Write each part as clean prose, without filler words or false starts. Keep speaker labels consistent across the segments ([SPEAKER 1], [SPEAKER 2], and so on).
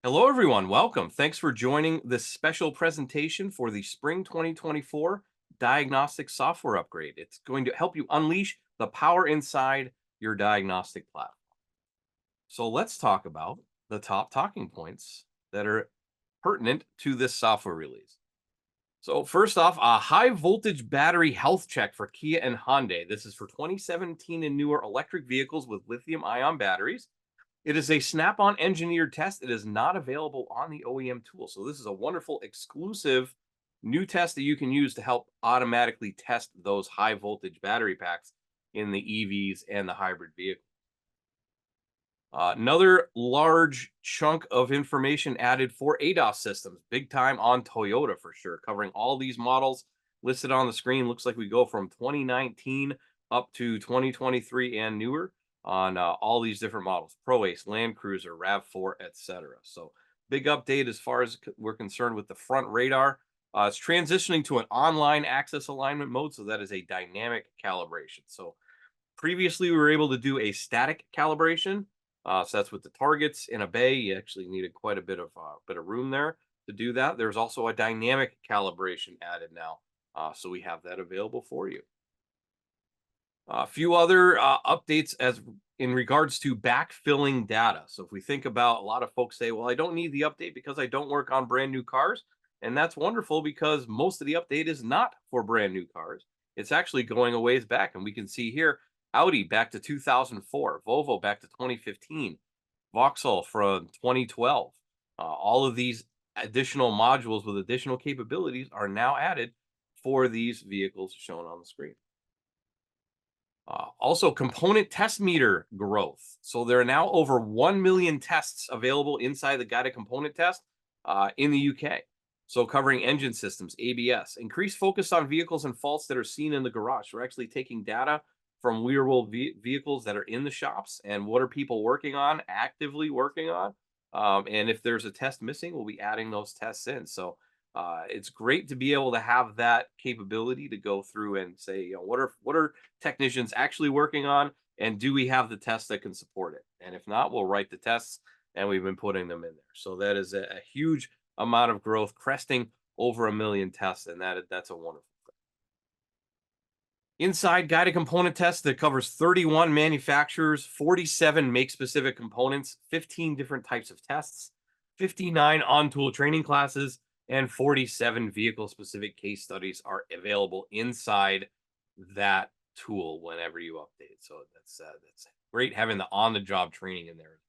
[SPEAKER 1] Hello, everyone. Welcome. Thanks for joining this special presentation for the Spring 2024 Diagnostic Software Upgrade. It's going to help you unleash the power inside your diagnostic platform. So let's talk about the top talking points that are pertinent to this software release. So first off, a high voltage battery health check for Kia and Hyundai. This is for 2017 and newer electric vehicles with lithium ion batteries. It is a Snap-on engineered test. It is not available on the OEM tool. So this is a wonderful exclusive new test that you can use to help automatically test those high voltage battery packs in the EVs and the hybrid vehicle. Another large chunk of information added for ADAS systems, big time on Toyota for sure, covering all these models listed on the screen. Looks like we go from 2019 up to 2023 and newer on all these different models: Pro Ace, Land Cruiser, RAV4, etc. So big update as far as we're concerned with the front radar. It's transitioning to an online access alignment mode, so that is a dynamic calibration. So previously we were able to do a static calibration, so that's with the targets in a bay. You actually needed quite a bit of room there to do that. There's also a dynamic calibration added now, so we have that available for you. A few other updates as in regards to backfilling data. So if we think about, a lot of folks say, well, I don't need the update because I don't work on brand new cars. And that's wonderful, because most of the update is not for brand new cars. It's actually going a ways back. And we can see here Audi back to 2004, Volvo back to 2015, Vauxhall from 2012. All of these additional modules with additional capabilities are now added for these vehicles shown on the screen. Also, component test meter growth. So there are now over 1 million tests available inside the guided component test in the UK. So covering engine systems, ABS, increased focus on vehicles and faults that are seen in the garage. We're actually taking data from real world vehicles that are in the shops, and what are people working on, actively working on. And if there's a test missing, we'll be adding those tests in. So it's great to be able to have that capability to go through and say, what are technicians actually working on, and do we have the tests that can support it? And if not, we'll write the tests, and we've been putting them in there. So that is a huge amount of growth, cresting over 1 million tests, and that's a wonderful thing. Inside guided component test that covers 31 manufacturers, 47 make specific components, 15 different types of tests, 59 on tool training classes, and 47 vehicle specific case studies are available inside that tool whenever you update. So that's great having the on the job training in there.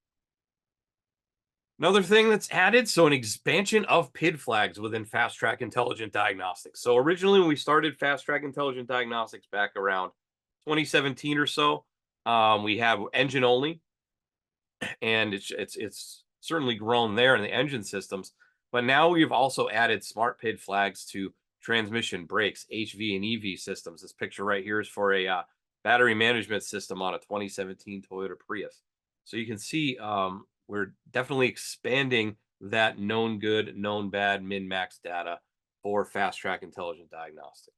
[SPEAKER 1] Another thing that's added, so an expansion of PID flags within Fast Track Intelligent Diagnostics. So originally, when we started Fast Track Intelligent Diagnostics back around 2017 or so, we have engine only, and it's certainly grown there in the engine systems. But now we've also added smart PID flags to transmission, brakes, HV, and EV systems. This picture right here is for a battery management system on a 2017 Toyota Prius. So you can see we're definitely expanding that known good, known bad, min max data for Fast Track Intelligent Diagnostics.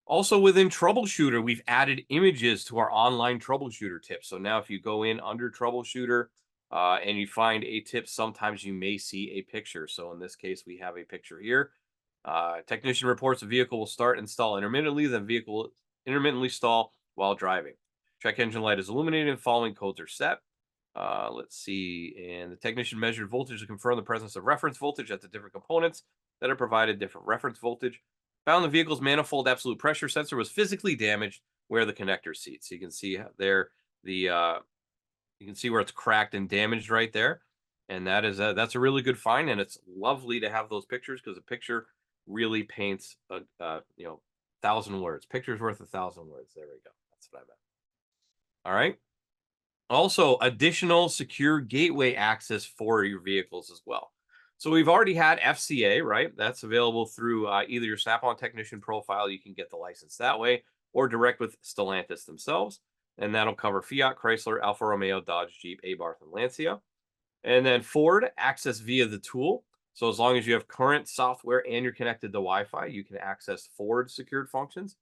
[SPEAKER 1] Also within Troubleshooter, we've added images to our online troubleshooter tips. So now if you go in under Troubleshooter and you find a tip, sometimes you may see a picture. So in this case, we have a picture here. Technician reports the vehicle will start and stall intermittently, then vehicle will intermittently stall while driving. Check engine light is illuminated and following codes are set. Let's see, and the technician measured voltage to confirm the presence of reference voltage at the different components that are provided different reference voltage. Found the vehicle's manifold absolute pressure sensor was physically damaged where the connector seat. So you can see there you can see where it's cracked and damaged right there, and that's a really good find, and it's lovely to have those pictures, because a picture really paints a 1,000 words. Picture's worth 1,000 words. There we go. That's what I meant. All right. Also, additional secure gateway access for your vehicles as well. So we've already had FCA, right? That's available through either your Snap-on technician profile. You can get the license that way, or direct with Stellantis themselves. And that'll cover Fiat, Chrysler, Alfa Romeo, Dodge, Jeep, Abarth, and Lancia. And then Ford, access via the tool. So as long as you have current software and you're connected to Wi-Fi, you can access Ford secured functions.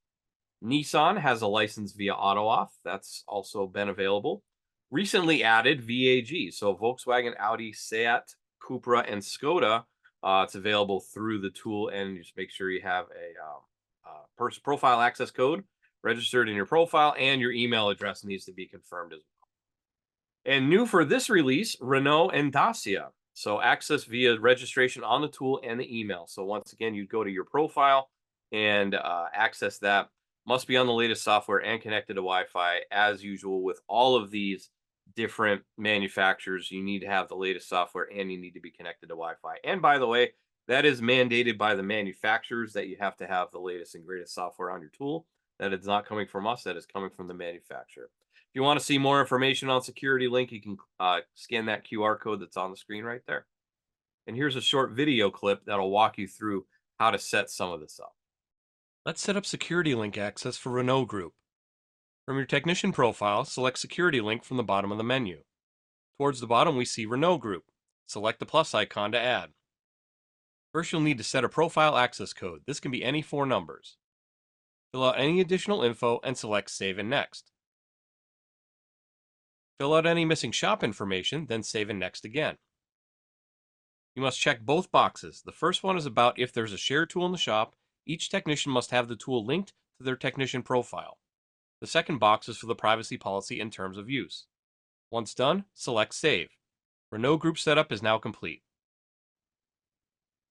[SPEAKER 1] Nissan has a license via AutoAuth. That's also been available. recently added VAG. So Volkswagen, Audi, Seat, Cupra, and Skoda. It's available through the tool, and just make sure you have a profile access code registered in your profile, and your email address needs to be confirmed as well. And new for this release, Renault and Dacia. So access via registration on the tool and the email. So once again, you go to your profile and access that. Must be on the latest software and connected to Wi-Fi. As usual with all of these different manufacturers, you need to have the latest software and you need to be connected to Wi-Fi. And by the way, that is mandated by the manufacturers that you have to have the latest and greatest software on your tool. That is not coming from us. That is coming from the manufacturer. If you want to see more information on Security Link, you can scan that QR code that's on the screen right there. And here's a short video clip that'll walk you through how to set some of this up. Let's set up Security Link access for Renault Group. From your technician profile, select Security Link from the bottom of the menu. Towards the bottom, we see Renault Group. Select the plus icon to add. First, you'll need to set a profile access code. This can be any 4 numbers. Fill out any additional info and select Save and Next. Fill out any missing shop information, then Save and Next again. You must check both boxes. The first one is about if there's a shared tool in the shop, each technician must have the tool linked to their technician profile. The second box is for the privacy policy and terms of use. Once done, select Save. Renault Group setup is now complete.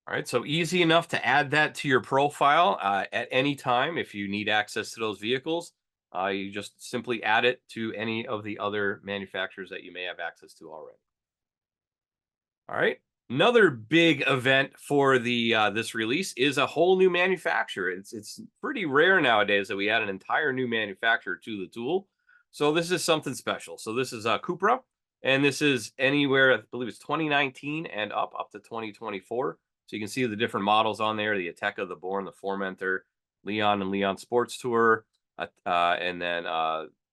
[SPEAKER 1] All right, so easy enough to add that to your profile at any time if you need access to those vehicles. You just simply add it to any of the other manufacturers that you may have access to already. All right. Another big event for the this release is a whole new manufacturer. It's pretty rare nowadays that we add an entire new manufacturer to the tool. So this is something special. So this is Cupra, and this is anywhere, I believe it's 2019 and up to 2024. So you can see the different models on there: the Ateca, the Born, the Formentor, Leon and Leon Sports Tour, and then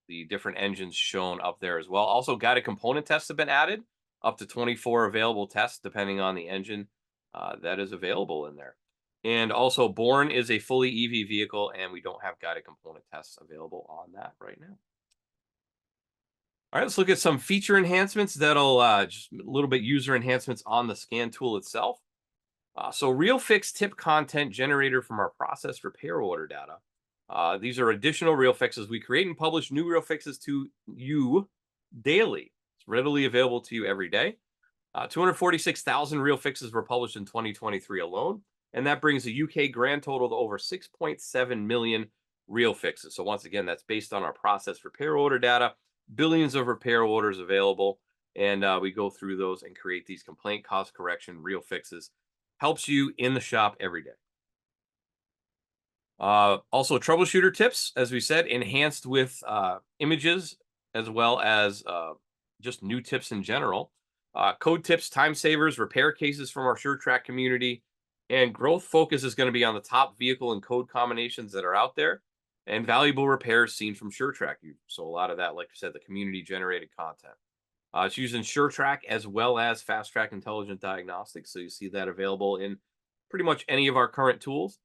[SPEAKER 1] the different engines shown up there as well. Also, guided component tests have been added, up to 24 available tests depending on the engine that is available in there. And also, Born is a fully EV vehicle, and we don't have guided component tests available on that right now. All right, let's look at some feature enhancements that'll just a little bit user enhancements on the scan tool itself. So real fix tip content generator from our process repair order data. These are additional real fixes. We create and publish new real fixes to you daily. It's readily available to you every day. 246,000 real fixes were published in 2023 alone, and that brings the UK grand total to over 6.7 million real fixes. So once again, that's based on our process repair order data. Billions of repair orders available, and we go through those and create these complaint cause correction real fixes. Helps you in the shop every day. Also, troubleshooter tips, as we said, enhanced with images as well as just new tips in general. Code tips, time savers, repair cases from our SureTrack community, and growth focus is going to be on the top vehicle and code combinations that are out there, and valuable repairs seen from SureTrack. So a lot of that, like I said, the community generated content. It's using SureTrack as well as Fast Track Intelligent Diagnostics. So you see that available in pretty much any of our current tools.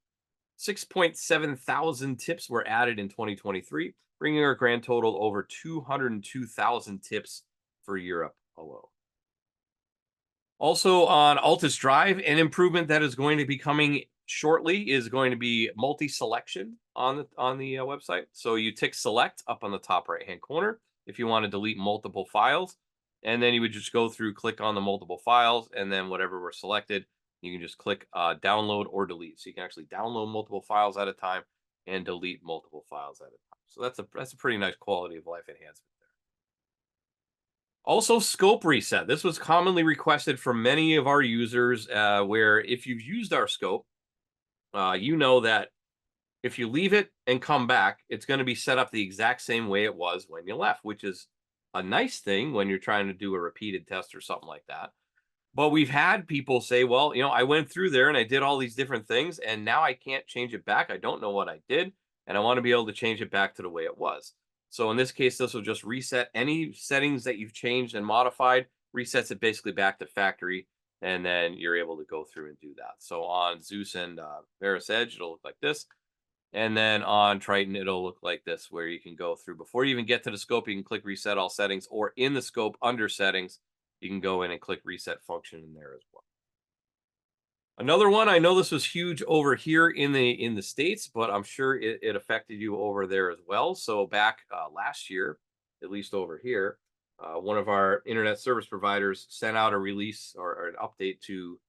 [SPEAKER 1] 6.7 thousand tips were added in 2023, bringing our grand total over 202,000 tips for Europe alone. Also on Altus Drive, an improvement that is going to be coming shortly is going to be multi-selection on the website. So you tick select up on the top right-hand corner if you want to delete multiple files. And then you would just go through, click on the multiple files, and then whatever were selected, you can just click download or delete. So you can actually download multiple files at a time and delete multiple files at a time. So that's a pretty nice quality of life enhancement there. Also, scope reset. This was commonly requested from many of our users, where if you've used our scope, you know that if you leave it and come back, it's going to be set up the exact same way it was when you left, which is a nice thing when you're trying to do a repeated test or something like that. But we've had people say, well, I went through there and I did all these different things, and now I can't change it back. I don't know what I did, and I want to be able to change it back to the way it was. So in this case, this will just reset any settings that you've changed and modified, resets it basically back to factory, and then you're able to go through and do that. So on Zeus and Veris Edge, it'll look like this. And then on Triton, it'll look like this, where you can go through before you even get to the scope. You can click reset all settings, or in the scope under settings, you can go in and click reset function in there as well. Another one, I know this was huge over here in the States, but I'm sure it affected you over there as well. So back last year, at least over here, one of our internet service providers sent out a release or an update to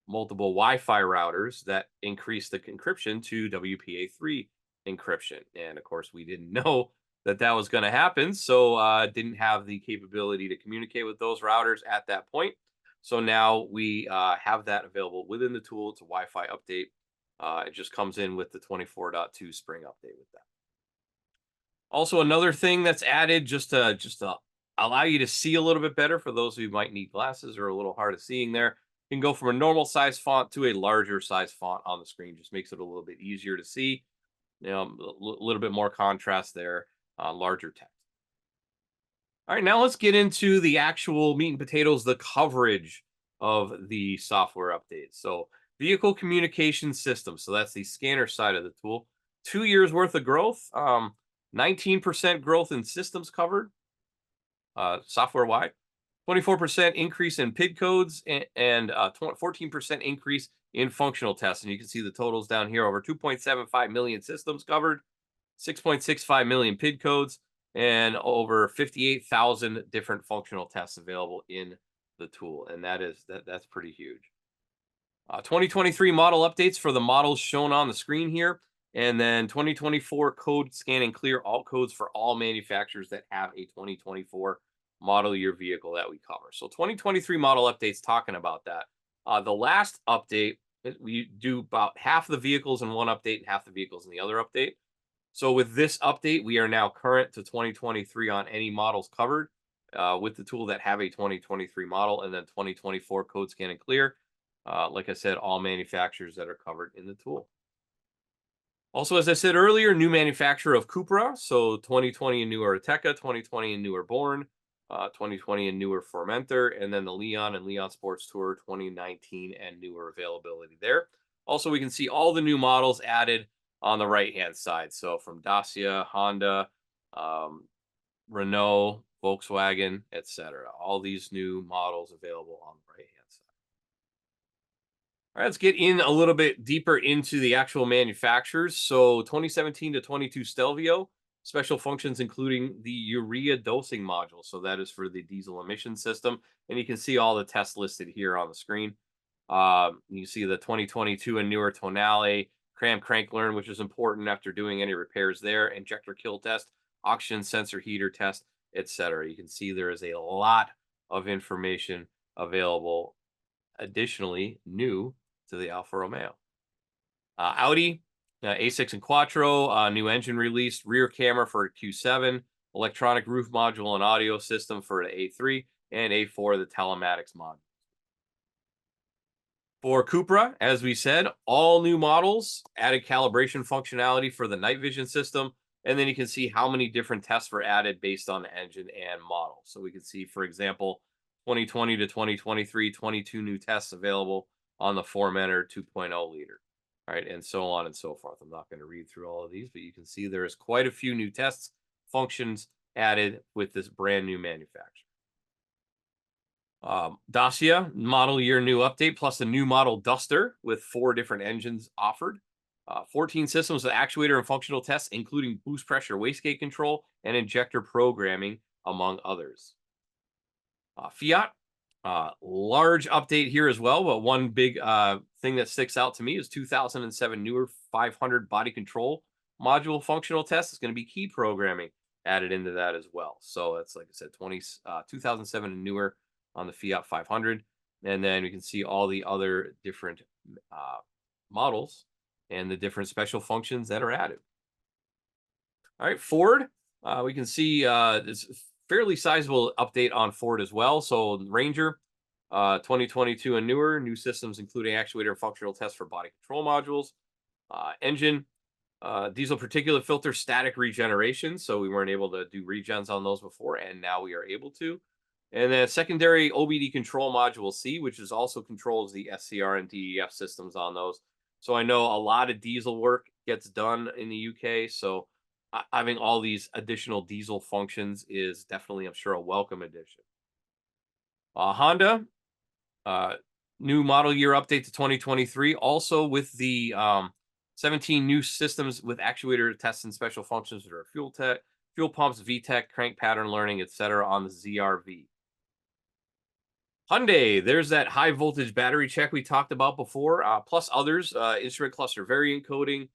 [SPEAKER 1] multiple Wi-Fi routers that increased the encryption to WPA3 encryption. And of course, we didn't know that that was going to happen, so didn't have the capability to communicate with those routers at that point. So now we have that available within the tool. It's a Wi-Fi update. It just comes in with the 24.2 Spring update with that. Also, another thing that's added just to allow you to see a little bit better for those who might need glasses or a little hard of seeing there. You can go from a normal size font to a larger size font on the screen. Just makes it a little bit easier to see. You know, a little bit more contrast there, larger text. All right, now let's get into the actual meat and potatoes, the coverage of the software updates. So, vehicle communication system. So that's the scanner side of the tool. 2 years worth of growth, 19% growth in systems covered, software wide, 24% increase in PID codes, and 14% increase in functional tests. And you can see the totals down here: over 2.75 million systems covered, 6.65 million PID codes, and over 58,000 different functional tests available in the tool. And that's pretty huge. 2023 model updates for the models shown on the screen here. And then 2024 code scan and clear all codes for all manufacturers that have a 2024 model year vehicle that we cover. So 2023 model updates, talking about that. The last update, we do about half the vehicles in one update and half the vehicles in the other update. So with this update, we are now current to 2023 on any models covered with the tool that have a 2023 model, and then 2024 code scan and clear. Like I said, all manufacturers that are covered in the tool. Also, as I said earlier, new manufacturer of Cupra. So 2020 and newer Ateca, 2020 and newer Born, 2020 and newer Formentor, and then the Leon and Leon Sports Tour 2019 and newer availability there. Also, we can see all the new models added on the right-hand side. So from Dacia, Honda, Renault, Volkswagen, etc. All these new models available on the right-hand side. All right, let's get in a little bit deeper into the actual manufacturers. So 2017 to 22 Stelvio, special functions including the urea dosing module. So that is for the diesel emission system. And you can see all the tests listed here on the screen. You see the 2022 and newer Tonale, cram crank learn, which is important after doing any repairs there, injector kill test, oxygen sensor heater test, etc. You can see there is a lot of information available. Additionally, new to the Alfa Romeo. Audi, A6 and Quattro, new engine release, rear camera for Q7, electronic roof module and audio system for the A3, and A4, the telematics module. For Cupra, as we said, all new models, added calibration functionality for the night vision system, and then you can see how many different tests were added based on the engine and model. So we can see, for example, 2020 to 2023, 22 new tests available on the Formentor 2.0 liter, right? And so on and so forth. I'm not going to read through all of these, but you can see there is quite a few new tests, functions added with this brand new manufacturer. Dacia model year new update, plus a new model Duster with 4 different engines offered. 14 systems with actuator and functional tests, including boost pressure, wastegate control, and injector programming, among others. Fiat, large update here as well, but one big thing that sticks out to me is 2007 newer 500 body control module functional test. Is going to be key programming added into that as well. So that's, like I said, 2007 and newer on the Fiat 500. And then we can see all the other different models and the different special functions that are added. All right, Ford, we can see this fairly sizable update on Ford as well. So Ranger, 2022 and newer, new systems including actuator and functional tests for body control modules. Engine, diesel particulate filter static regeneration. So we weren't able to do regens on those before, and now we are able to. And then secondary OBD control module C, which is also controls the SCR and DEF systems on those. So I know a lot of diesel work gets done in the UK. So having all these additional diesel functions is definitely, I'm sure, a welcome addition. Honda, uh, new model year update to 2023, also with the 17 new systems with actuator tests and special functions that are fuel pumps, VTEC, crank pattern learning, etc. on the ZRV. Hyundai, there's that high voltage battery check we talked about before, plus others, instrument cluster variant coding,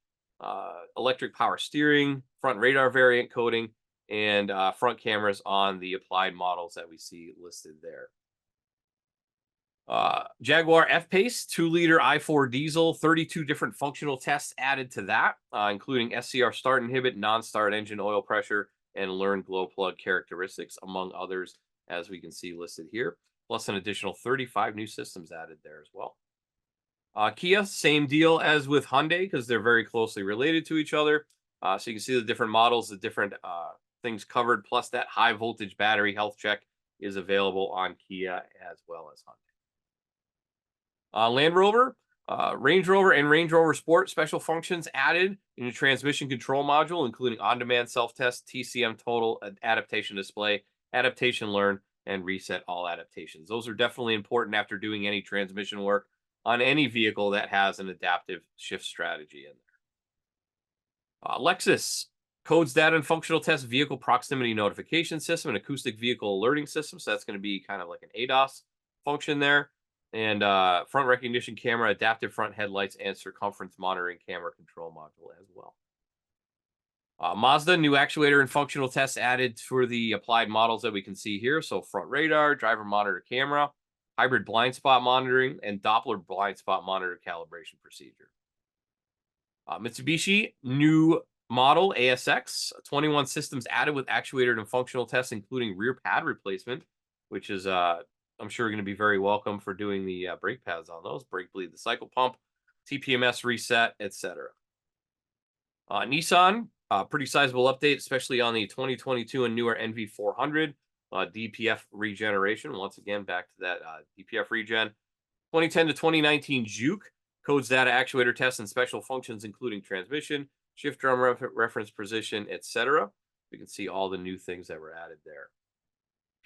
[SPEAKER 1] electric power steering, front radar variant coding, and front cameras on the applied models that we see listed there. Jaguar F-Pace, 2-liter i4 diesel, 32 different functional tests added to that, including SCR start inhibit, non-start engine oil pressure, and learn glow plug characteristics, among others, as we can see listed here, plus an additional 35 new systems added there as well. Kia, same deal as with Hyundai, because they're very closely related to each other. So you can see the different models, the different things covered, plus that high voltage battery health check is available on Kia as well as Hyundai. Land Rover, Range Rover, and Range Rover Sport special functions added in the transmission control module, including on-demand self-test, TCM total, adaptation display, adaptation learn, and reset all adaptations. Those are definitely important after doing any transmission work on any vehicle that has an adaptive shift strategy in there. Lexus, codes data and functional test vehicle proximity notification system and acoustic vehicle alerting system. So that's going to be kind of like an ADAS function there. And front recognition camera, adaptive front headlights, and circumference monitoring camera control module as well. Mazda, new actuator and functional tests added for the applied models that we can see here. So front radar, driver monitor camera, hybrid blind spot monitoring, and Doppler blind spot monitor calibration procedure. Mitsubishi, new model ASX, 21 systems added with actuator and functional tests, including rear pad replacement, which is I'm sure going to be very welcome for doing the brake pads on those, brake bleed, the cycle pump, TPMS reset, etc. Nissan, pretty sizable update, especially on the 2022 and newer NV400 DPF regeneration. Once again, back to that DPF regen. 2010 to 2019 Juke, codes data actuator tests and special functions, including transmission, shift drum reference position, etc. We can see all the new things that were added there.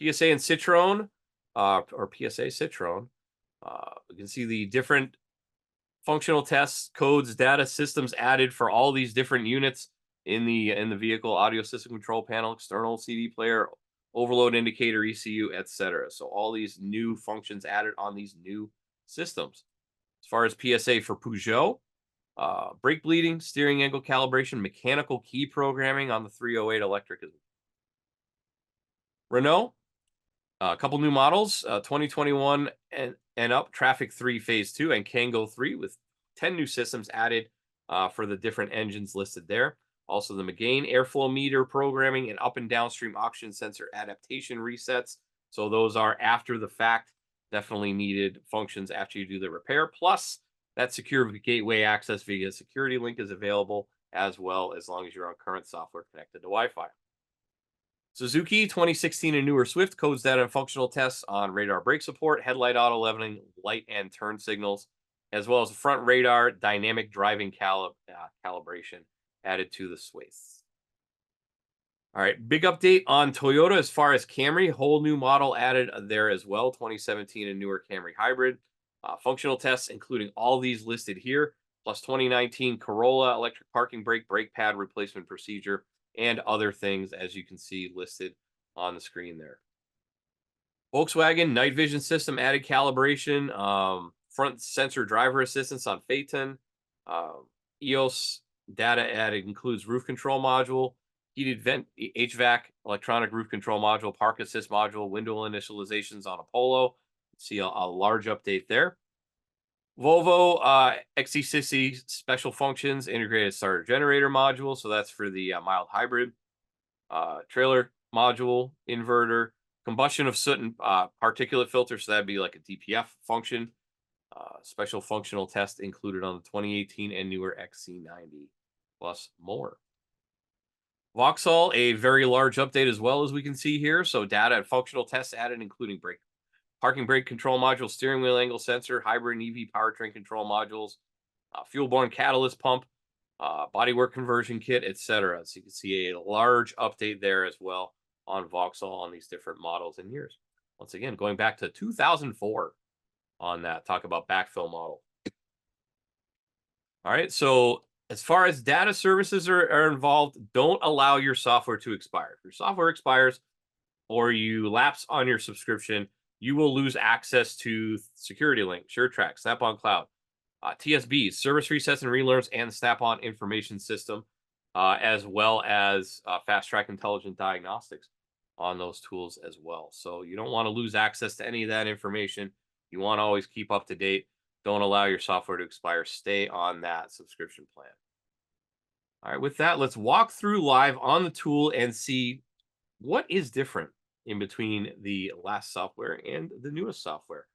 [SPEAKER 1] PSA and Citroen, or PSA Citroen. We can see the different functional tests, codes, data systems added for all these different units in the vehicle: audio system control panel, external CD player, overload indicator, ECU, etc. So all these new functions added on these new systems. As far as PSA for Peugeot, brake bleeding, steering angle calibration, mechanical key programming on the 308 electric. Renault, a couple new models, 2021 and up, Traffic 3 Phase 2 and Kangoo 3 with 10 new systems added for the different engines listed there. Also the Megane airflow meter programming and up and downstream oxygen sensor adaptation resets. So those are after the fact, definitely needed functions after you do the repair. Plus that secure gateway access via security link is available as well, as long as you're on current software connected to Wi-Fi. Suzuki, 2016 and newer Swift, codes data and functional tests on radar brake support, headlight auto leveling, light and turn signals, as well as front radar dynamic driving calibration added to the Swift. All right, big update on Toyota as far as Camry, whole new model added there as well, 2017 and newer Camry hybrid. Functional tests, including all these listed here, plus 2019 Corolla electric parking brake pad replacement procedure, and other things, as you can see listed on the screen there. Volkswagen night vision system added calibration, front sensor driver assistance on Phaeton, EOS data added includes roof control module, heated vent HVAC, electronic roof control module, park assist module, window initializations on a Polo. See a large update there. Volvo XC60 special functions, integrated starter generator module. So that's for the mild hybrid. Trailer module, inverter, combustion of soot and particulate filter. So that'd be like a DPF function. Special functional test included on the 2018 and newer XC90, plus more. Vauxhall, a very large update as well, as we can see here. So data and functional tests added, including parking brake control module, steering wheel angle sensor, hybrid and EV powertrain control modules, fuel-borne catalyst pump, bodywork conversion kit, etc. So you can see a large update there as well on Vauxhall on these different models and years. Once again, going back to 2004 on that, talk about backfill model. All right, so as far as data services are involved, don't allow your software to expire. If your software expires or you lapse on your subscription, you will lose access to Security Link, SureTrack, Snap-on Cloud, TSBs, service resets and relearns, and Snap-on Information System, as well as Fast Track Intelligent Diagnostics on those tools as well. So you don't want to lose access to any of that information. You want to always keep up to date. Don't allow your software to expire. Stay on that subscription plan. All right, with that, let's walk through live on the tool and see what is different in between the last software and the newest software.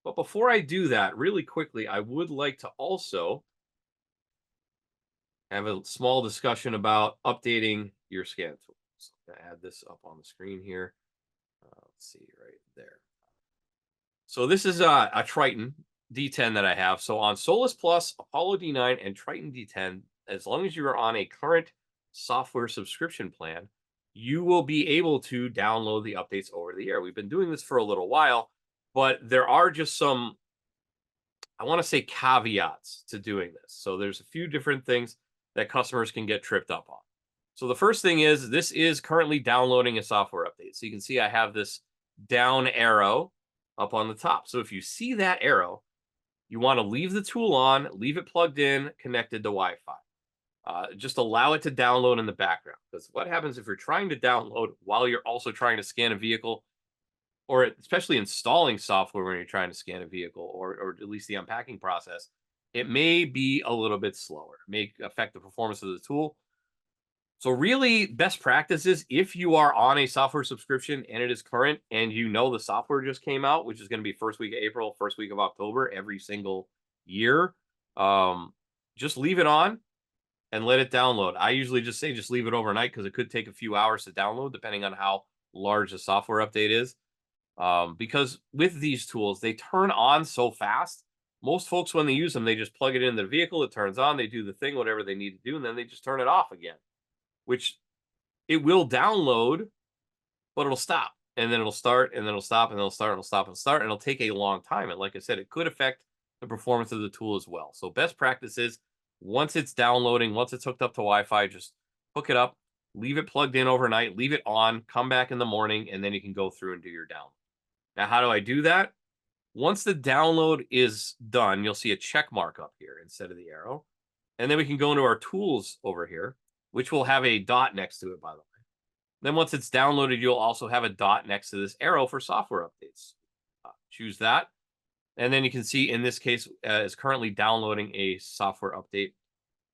[SPEAKER 1] But before I do that, really quickly, I would like to also have a small discussion about updating your scan tool. So I'm going to add this up on the screen here. Let's see right there. So this is a Triton D10 that I have. So on Solus Plus, Apollo D9, and Triton D10, as long as you are on a current software subscription plan, you will be able to download the updates over the air. We've been doing this for a little while, but there are just some, I want to say, caveats to doing this. So there's a few different things that customers can get tripped up on. So the first thing is this is currently downloading a software update. So you can see I have this down arrow up on the top. So if you see that arrow, you want to leave the tool on, leave it plugged in, connected to Wi-Fi. Just allow it to download in the background. Because what happens if you're trying to download while you're also trying to scan a vehicle, or especially installing software when you're trying to scan a vehicle, or at least the unpacking process, it may be a little bit slower, may affect the performance of the tool. So really, best practice is if you are on a software subscription and it is current and you know the software just came out, which is going to be first week of April, first week of October, every single year, just leave it on and let it download. I usually just say just leave it overnight because it could take a few hours to download depending on how large the software update is. Because with these tools, they turn on so fast. Most folks, when they use them, they just plug it into the vehicle, it turns on, they do the thing, whatever they need to do, and then they just turn it off again, which it will download, but it'll stop. And then it'll start, and then it'll stop, and then it'll start, and it'll stop, and start, and it'll take a long time. And like I said, it could affect the performance of the tool as well. So best practice is once it's downloading, once it's hooked up to Wi-Fi, just hook it up, leave it plugged in overnight, leave it on, come back in the morning, and then you can go through and do your download. Now, how do I do that? Once the download is done, you'll see a check mark up here instead of the arrow. And then we can go into our tools over here, which will have a dot next to it, by the way. Then once it's downloaded, you'll also have a dot next to this arrow for software updates. Choose that. And then you can see in this case, is currently downloading a software update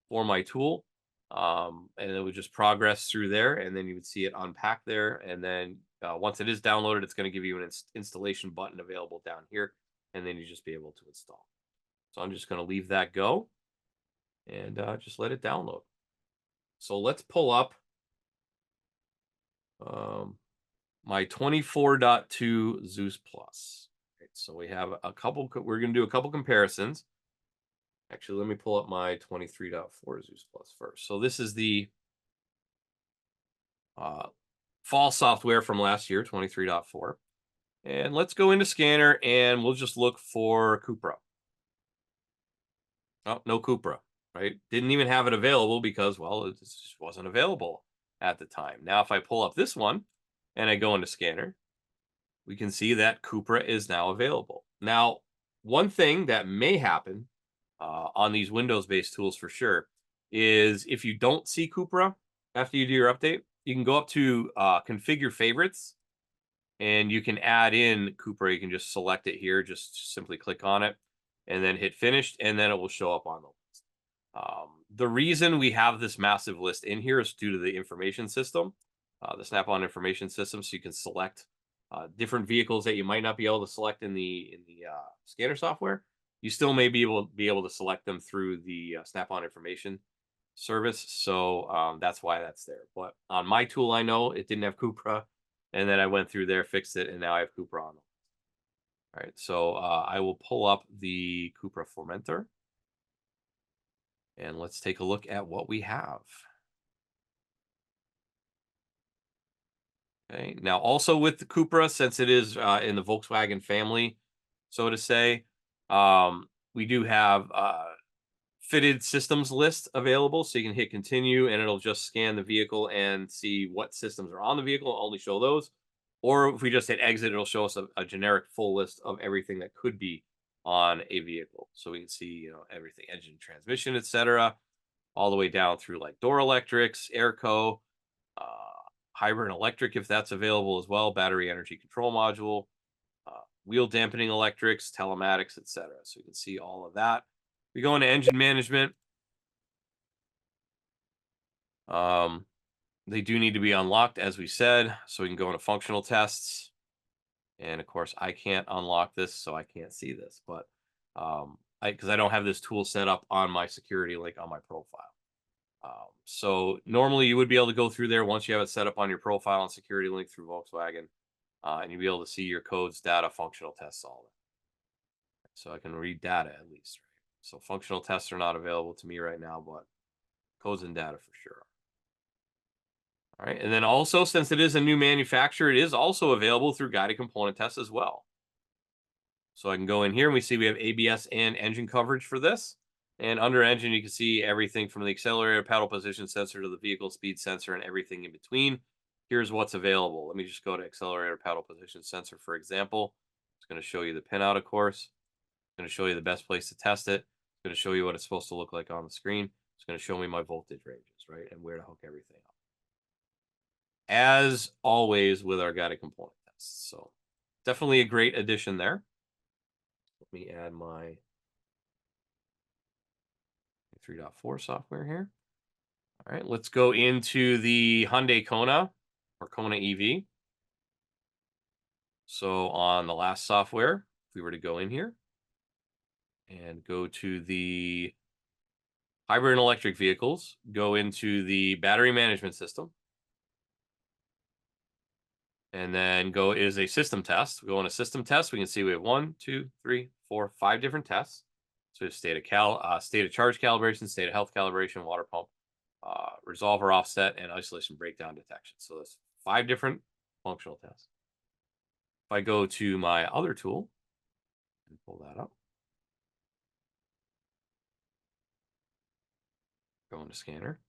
[SPEAKER 1] for my tool. And it would just progress through there, and then you would see it unpack there. And then once it is downloaded, it's going to give you an installation button available down here, and then you just be able to install. So I'm just going to leave that go and just let it download. So let's pull up my 24.2 Zeus Plus. Right, so we have a couple, we're going to do a couple comparisons. Actually, let me pull up my 23.4 Zeus Plus first. So this is the fall software from last year, 23.4. And let's go into Scanner, and we'll just look for Cupra. Oh, no Cupra, right? Didn't even have it available because, well, it just wasn't available at the time. Now, if I pull up this one and I go into Scanner, we can see that Cupra is now available. Now, one thing that may happen on these Windows-based tools for sure is if you don't see Cupra after you do your update, you can go up to configure favorites, and you can add in Cupra. You can just select it here, just simply click on it, and then hit finished, and then it will show up on the list. The reason we have this massive list in here is due to the information system, the Snap-on information system, so you can select different vehicles that you might not be able to select in the Scanner software. You still may be able to select them through the Snap-on information service. So that's why that's there. But on my tool, I know it didn't have Cupra, and then I went through there, fixed it, and now I have Cupra on them. All right, so I will pull up the Cupra Formentor. And let's take a look at what we have. Okay. Now, also with the Cupra, since it is in the Volkswagen family, so to say, we do have fitted systems list available. So you can hit continue and it'll just scan the vehicle and see what systems are on the vehicle, only show those. Or if we just hit exit, it'll show us a generic full list of everything that could be on a vehicle. So we can see, everything, engine, transmission, etc., all the way down through like door electrics, airco, uh, hybrid and electric if that's available as well, battery energy control module, wheel dampening electrics, telematics, etc. So you can see all of that. We go into engine management. Um, they do need to be unlocked, as we said, so we can go into functional tests. And of course, I can't unlock this, so I can't see this, but because I don't have this tool set up on my security link on my profile. So normally you would be able to go through there once you have it set up on your profile and security link through Volkswagen, and you'll be able to see your codes, data, functional tests, all that. So I can read data at least, right? So functional tests are not available to me right now, but codes and data for sure. All right, and then also since it is a new manufacturer, it is also available through guided component tests as well. So I can go in here and we see we have ABS and engine coverage for this. And under engine, you can see everything from the accelerator pedal position sensor to the vehicle speed sensor and everything in between. Here's what's available. Let me just go to accelerator pedal position sensor, for example. It's going to show you the pinout, of course. It's going to show you the best place to test it. It's going to show you what it's supposed to look like on the screen. It's going to show me my voltage ranges, right? And where to hook everything up. As always with our guided component tests. So definitely a great addition there. Let me add my 3.4 software here. All right, let's go into the Hyundai Kona or Kona EV. So on the last software, if we were to go in here and go to the hybrid and electric vehicles, go into the battery management system, and then go is a system test. We go in a system test. We can see we have 1, 2, 3, 4, 5 different tests. So we have state of charge calibration, state of health calibration, water pump, resolver offset, and isolation breakdown detection. So that's 5 different functional tests. If I go to my other tool and pull that up, go into scanner,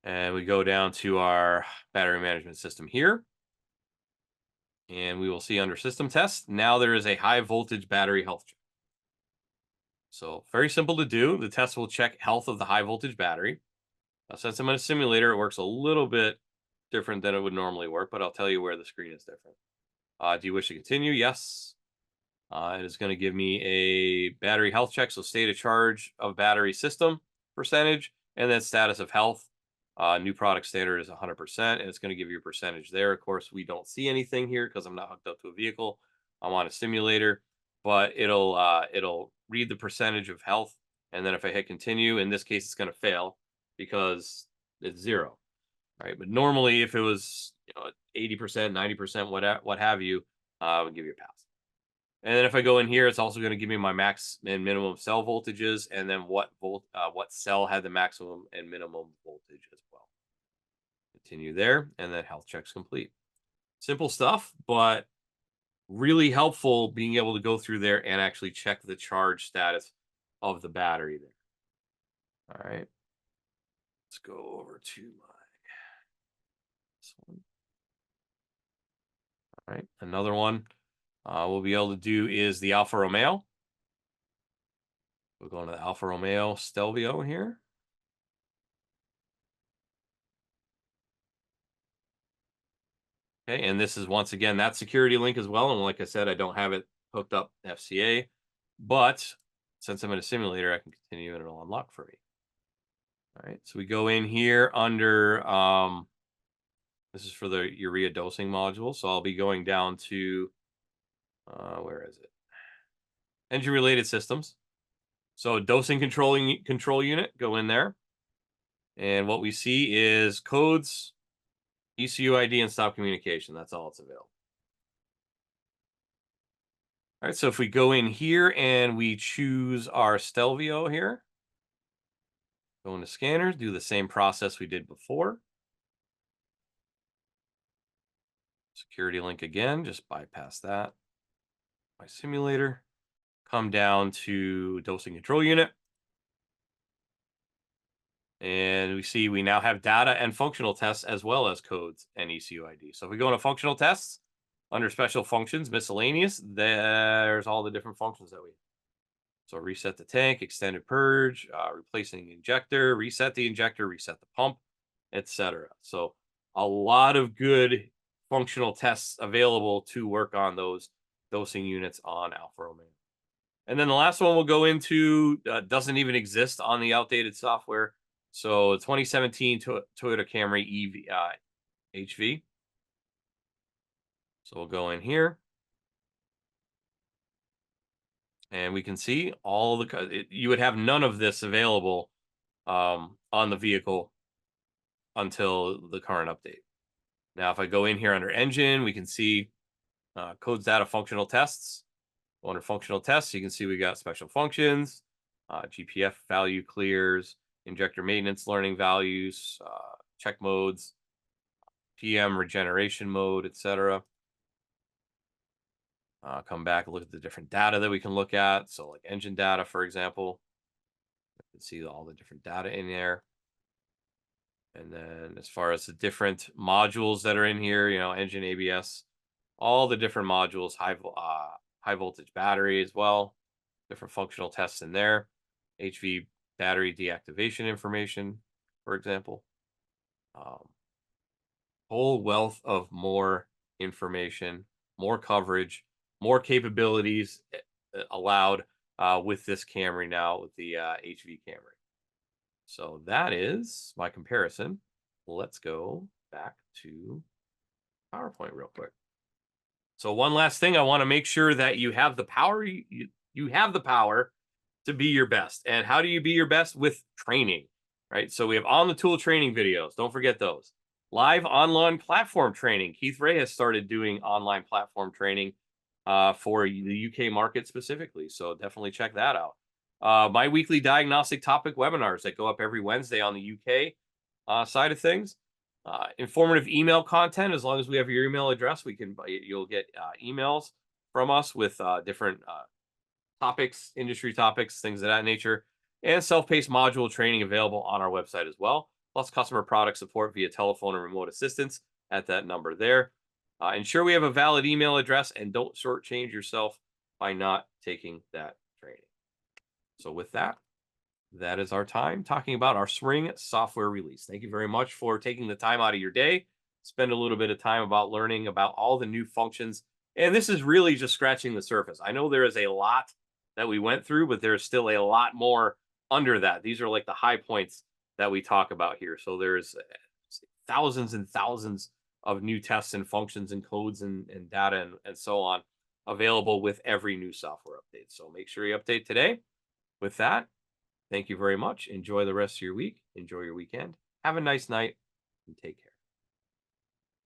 [SPEAKER 1] and we go down to our battery management system here, and we will see under system test, now there is a high voltage battery health check. So very simple to do. The test will check health of the high voltage battery. Now, since I'm in a simulator, it works a little bit different than it would normally work, but I'll tell you where the screen is different. Do you wish to continue? Yes. It is going to give me a battery health check. So state of charge of battery system percentage, and then status of health. New product standard is 100%, and it's going to give you a percentage there. Of course, we don't see anything here because I'm not hooked up to a vehicle. I'm on a simulator, but it'll read the percentage of health, and then if I hit continue, in this case, it's going to fail because it's 0, right? But normally, if it was 80%, 90%, what have you, I would give you a pass. And then if I go in here, it's also going to give me my max and minimum cell voltages, and then what cell had the maximum and minimum voltage as well. Continue there, and then health checks complete. Simple stuff, but really helpful being able to go through there and actually check the charge status of the battery there. All right. Let's go over to this one. All right. Another one we'll be able to do is the Alfa Romeo. We'll go into the Alfa Romeo Stelvio here. Okay, and this is once again that security link as well. And like I said, I don't have it hooked up FCA, but since I'm in a simulator, I can continue and it'll unlock for me. All right, so we go in here under, this is for the urea dosing module. So I'll be going down to, where is it? Engine related systems. So dosing control unit, go in there. And what we see is codes, ECU ID, and stop communication. That's all it's available. All right, so if we go in here and we choose our Stelvio here, go into scanners, do the same process we did before. Security link again, just bypass that. My simulator, come down to dosing control unit. And we see we now have data and functional tests as well as codes and ECU ID. So if we go into functional tests, under special functions, miscellaneous, there's all the different functions that we have. So reset the tank, extended purge, replacing the injector, reset the pump, etc. So a lot of good functional tests available to work on those dosing units on Alfa Romeo. And then the last one we'll go into doesn't even exist on the outdated software. So 2017 Toyota Camry HV. So we'll go in here. And we can see all the, you would have none of this available on the vehicle until the current update. Now, if I go in here under engine, we can see codes, data, functional tests. Under functional tests, you can see we got special functions, GPF value clears, injector maintenance learning values, check modes, PM regeneration mode, etc. Come back and look at the different data that we can look at. So like engine data, for example, you can see all the different data in there. And then as far as the different modules that are in here, engine, ABS, all the different modules, high voltage battery as well, different functional tests in there, HV battery deactivation information, for example. Whole wealth of more information, more coverage, more capabilities allowed with this Camry now, with the HV Camry. So that is my comparison. Let's go back to PowerPoint real quick. So one last thing, I want to make sure that you have the power. You have the power to be your best. And how do you be your best? With training, right? So we have on the tool training videos. Don't forget those. Live online platform training. Keith Ray has started doing online platform training for the UK market specifically. So definitely check that out. My weekly diagnostic topic webinars that go up every Wednesday on the UK side of things. Informative email content. As long as we have your email address, you'll get emails from us with different topics, industry topics, things of that nature, and self-paced module training available on our website as well. Plus customer product support via telephone and remote assistance at that number there. Ensure we have a valid email address and don't shortchange yourself by not taking that training. So with that, that is our time talking about our spring software release. Thank you very much for taking the time out of your day. Spend a little bit of time about learning about all the new functions. And this is really just scratching the surface. I know there is a lot that we went through, but there's still a lot more under that. These are like the high points that we talk about here. So there's thousands and thousands of new tests and functions and codes and data and so on available with every new software update. So make sure you update today. With that, thank you very much. Enjoy the rest of your week. Enjoy your weekend. Have a nice night and take care.